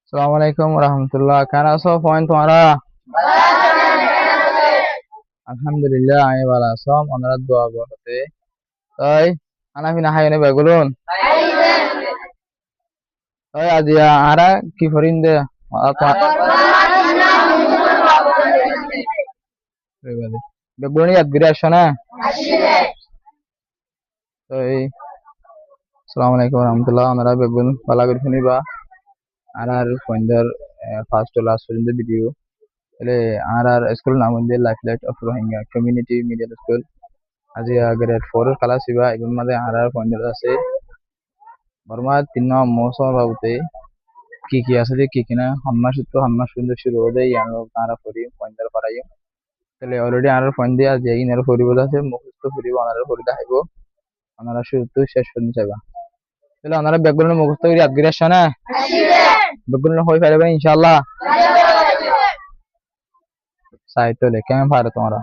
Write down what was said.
अस्सलामुअलैकुम रहमतुल्लाह। कैसा सो फोन तुम्हारा? अल्हम्दुलिल्लाह आए वाला सो हमरा दुआ करते। ओय खाना पीना खाई ने बेगुलुन। ओय आजिया आरा की फरिन दे बेगुलुन याद गिरे शोना। ओय अस्सलामुअलैकुम रहमतुल्लाह हमरा बेगुन बाला गुरफिनी बा आर फोनदर फास्ट टू लास्ट पर्यন্ত ভিডিও এলে আর স্কুল নাম হইছে life light of Rohingya community middle school আজি গ্রেড 4 এর ক্লাস হইবা এগুন মাঝে আর ফোনদর আছে বর্মা তিন মৌসুম বাবুতে কি আছে যে কি কিনা হম্মা সুন্দর শুরু হয়ে যায় আর তারা করি ফোনদর করাই তাহলে অলরেডি আর ফোন দিয়া যে ইনার পরিবল আছে মুখস্থ পরিব আর পরিদা হইব আমরা শুরু শেষ পর্যন্ত যাবা তাহলে আমরা বেগুন মুখস্থ করি আজগির আসছে না বেগুন হই পারবে ইনশাআল্লাহ সাইতো লে কেমন পারো তোমরা